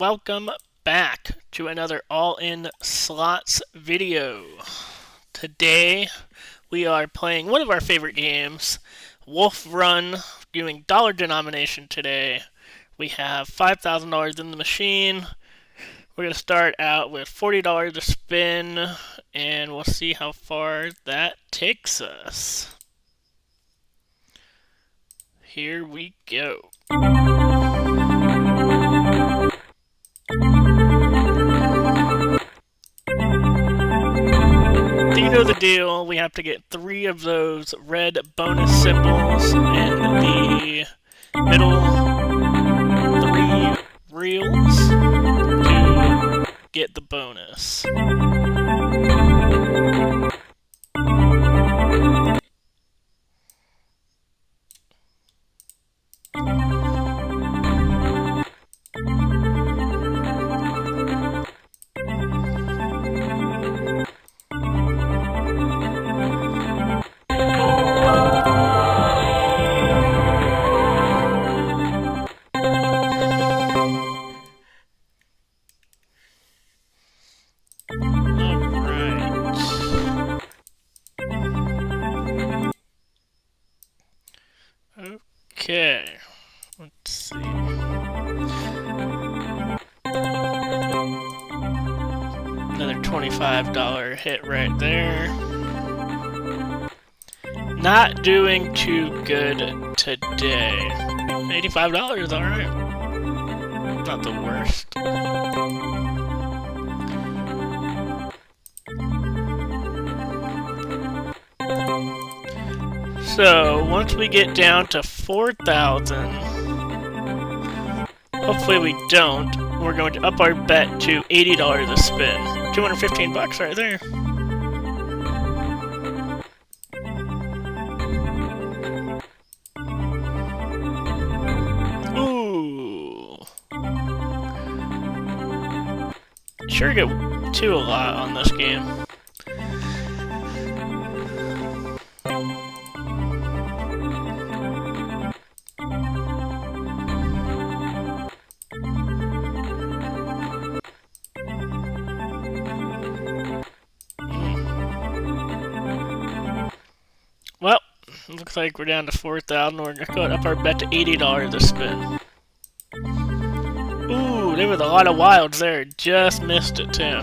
welcome back to another all-in slots video. Today we are playing one of our favorite games, Wolf Run, doing dollar denomination today. We have $5,000 in the machine. We're going to start out with $40 to spin, and we'll see how far that takes us. Here we go. You know the deal. We have to get 3 of those red bonus symbols in the middle 3 reels to get the bonus. Okay, let's see. Another $25 hit right there. Not doing too good today. $85, alright. Not the worst. So, once we get down to 4,000, hopefully we don't, we're going to up our bet to $80 a spin. 215 bucks right there. Ooh. Sure get 2 a lot on this game. Well, looks like we're down to 4,000. We're going to go up our bet to $80 a spin. Ooh, there was a lot of wilds there. Just missed it, too.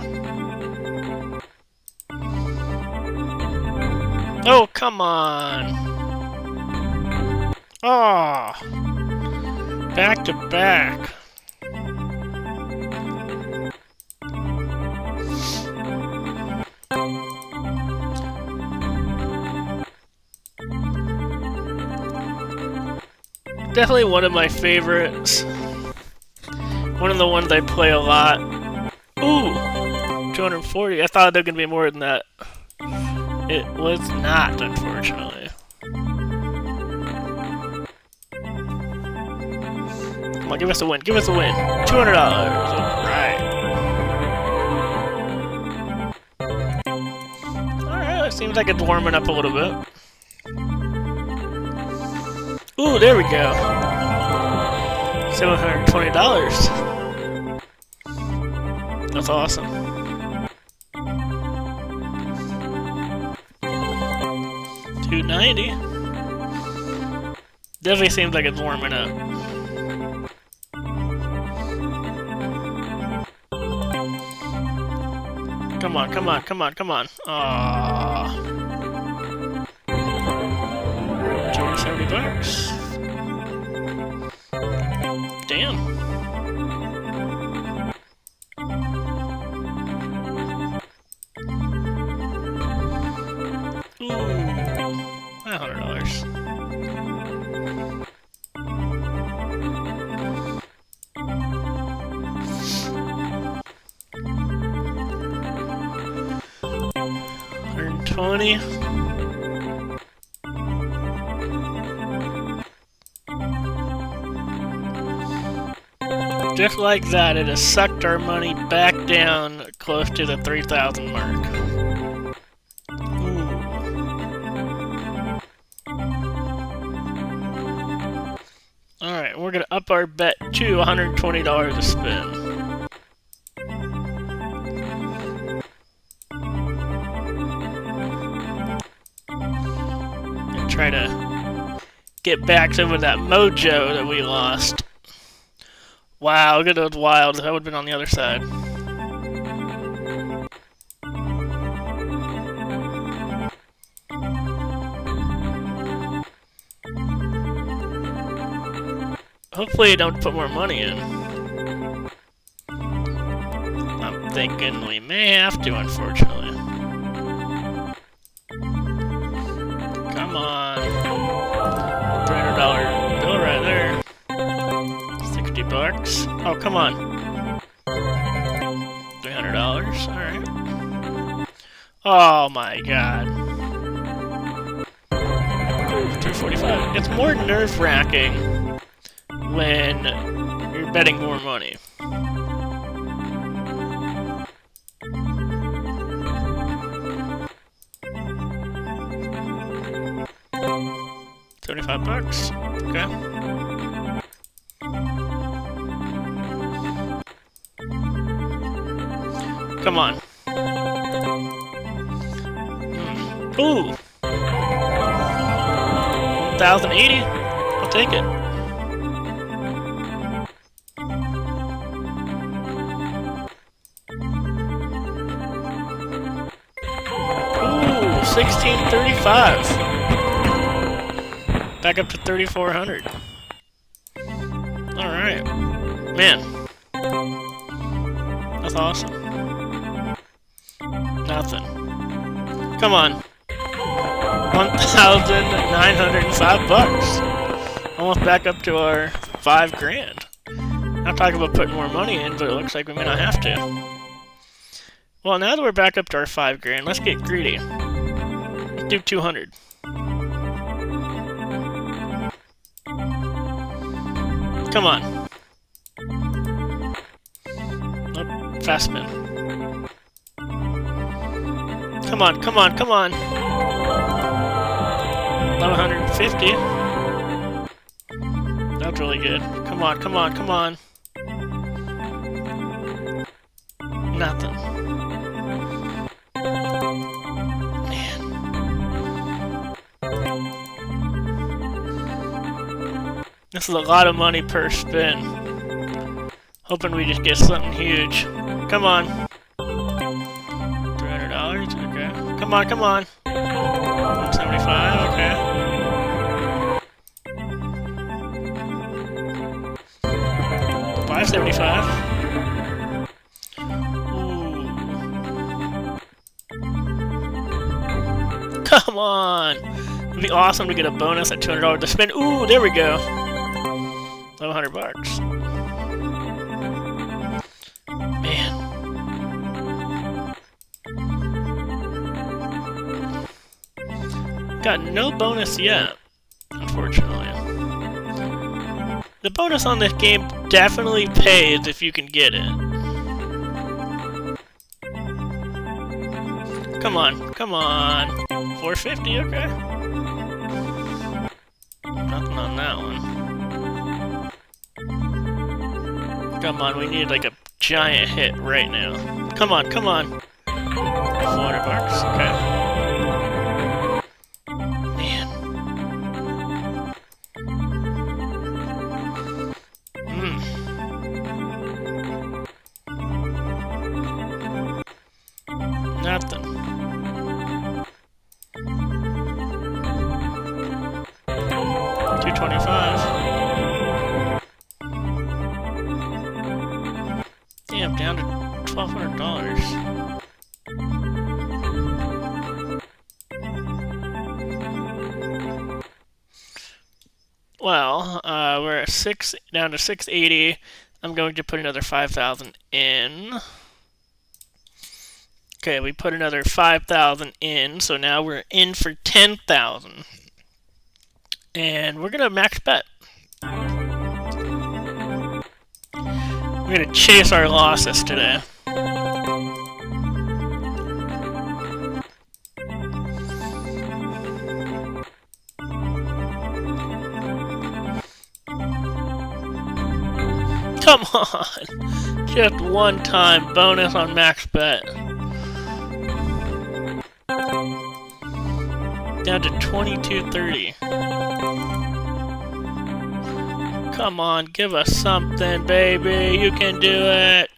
Oh, come on. Oh. Back to back. Definitely one of my favorites. One of the ones I play a lot. Ooh! 240. I thought there was going to be more than that. It was not, unfortunately. Come on, give us a win. Give us a win. $200. Alright. Alright, it seems like it's warming up a little bit. Ooh, there we go. $720. That's awesome. $290. Definitely seems like it's warming up. Come on, come on, come on, come on. Aww. $270. Damn. Ooh, $500. $120. Just like that, it has sucked our money back down close to the 3,000 mark. Ooh. Alright, we're going to up our bet to $120 a spin. get back some of that mojo that we lost. Wow, look at those wilds. That would have been on the other side. Hopefully you don't put more money in. I'm thinking we may have to, unfortunately. Come on. $300 bill right there. 60 bucks. Oh, come on. $300. Alright. Oh my god. 345. It's more nerve-wracking when you're betting more money. $35. Okay. Come on. Ooh. 1,080. I'll take it. Ooh, 1635. Back up to 3,400. Alright. Man. That's awesome. Nothing. Come on. 1,905 bucks. Almost back up to our 5 grand. Not talking about putting more money in, but it looks like we may not have to. Well, now that we're back up to our 5 grand, let's get greedy. Let's do 200. Come on. Nope, fast spin. Come on, come on, come on. 1,150. That's really good. Come on, come on, come on. Nothing. Man. This is a lot of money per spin. Hoping we just get something huge. Come on. $300, okay. Come on, come on. 175, okay. $575. Ooh. Come on! It'd be awesome to get a bonus at $200 to spend. Ooh, there we go. 1,100 bucks. Man. Got no bonus yet, unfortunately. The bonus on this game definitely pays if you can get it. Come on, come on. 450, okay. Nothing on that one. Come on, we need like a giant hit right now. Come on, come on. 400 bucks, okay. Man. Nothing. $225. Damn, down to $1,200. Well, we're at down to 680. I'm going to put another 5,000 in. Okay, we put another 5,000 in, so now we're in for 10,000. And we're gonna max bet. We're gonna chase our losses today. Come on! Just one time bonus on max bet. Down to 2230. Come on, give us something, baby. You can do it.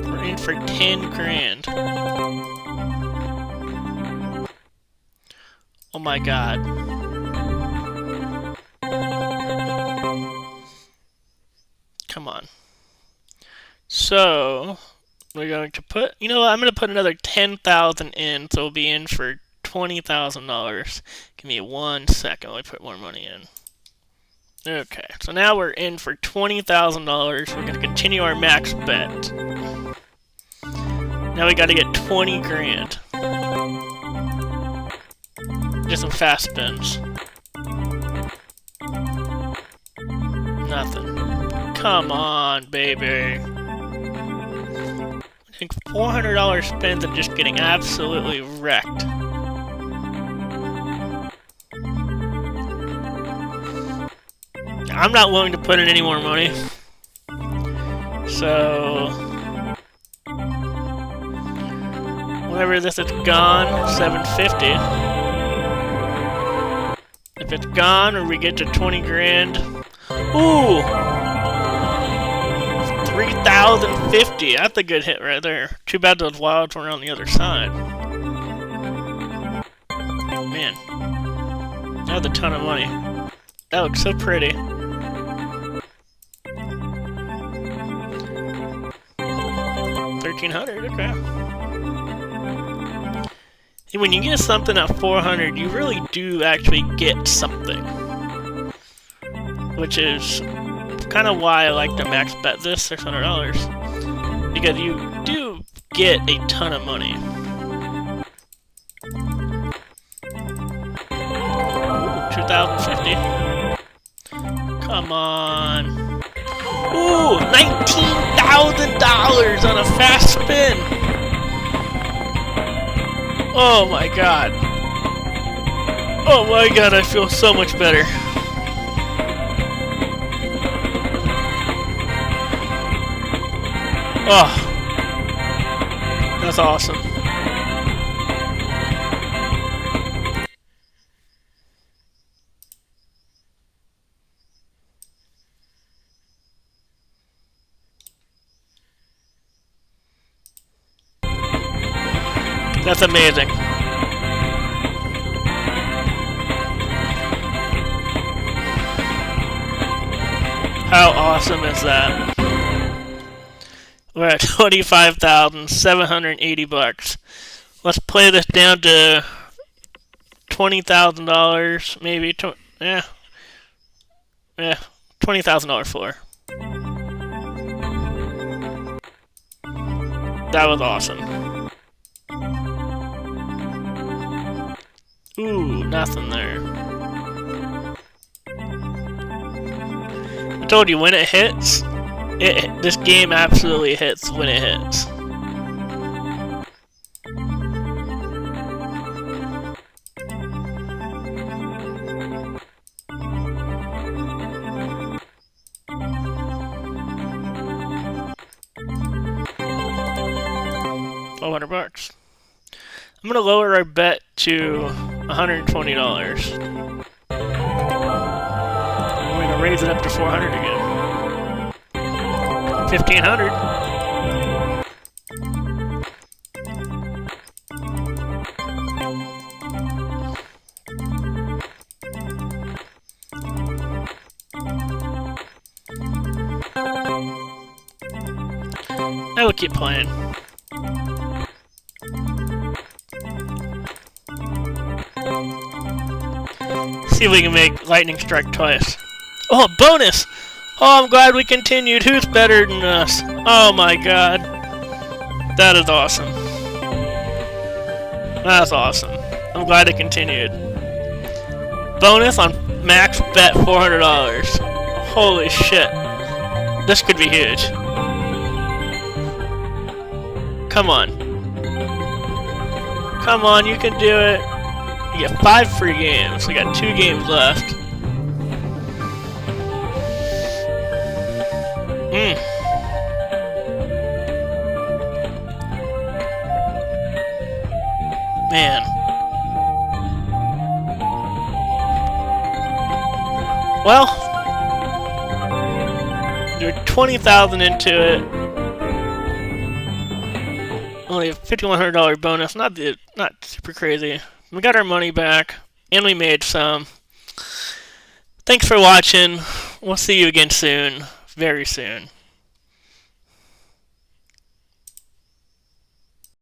We're in for 10 grand. Oh my god. Come on. So, we're going to put, you know what, I'm going to put another 10,000 in, so we'll be in for $20,000. Give me 1 second, let me put more money in. Okay, so now we're in for $20,000. We're going to continue our max bet. Now we got to get 20 grand. Just some fast spins. Nothing. Come on, baby. I think $400 spins and just getting absolutely wrecked. I'm not willing to put in any more money. So, whenever this is gone, $750. If it's gone or we get to 20 grand, ooh, $3,050. That's a good hit right there. Too bad those wilds were on the other side. Man, that was a ton of money. That looks so pretty. $1,300, okay. And when you get something at 400, you really do actually get something. Which is kind of why I like to max bet this $600. Because you do get a ton of money. Ooh, $2,050. Come on. Ooh, $19,000 on a fast spin. Oh my god. Oh my god, I feel so much better. Oh, that's awesome. That's amazing. How awesome is that? We're at $25,780. Let's play this down to $20,000, maybe. Yeah, $20,000 floor. That was awesome. Ooh, nothing there. I told you, when it hits, this game absolutely hits when it hits. $1,200. I'm gonna lower our bet to $120. We're gonna raise it up to $400 again. $1,500. I will keep playing. See if we can make lightning strike twice. Oh, bonus! Oh, I'm glad we continued. Who's better than us? Oh my god. That is awesome. That's awesome. I'm glad it continued. Bonus on max bet $400. Holy shit. This could be huge. Come on. Come on, you can do it. You get 5 free games. We got 2 games left. Man. Well, you're 20,000 into it. Only a $5,100 bonus. Not super crazy. We got our money back, and we made some. Thanks for watching. We'll see you again soon. Very soon.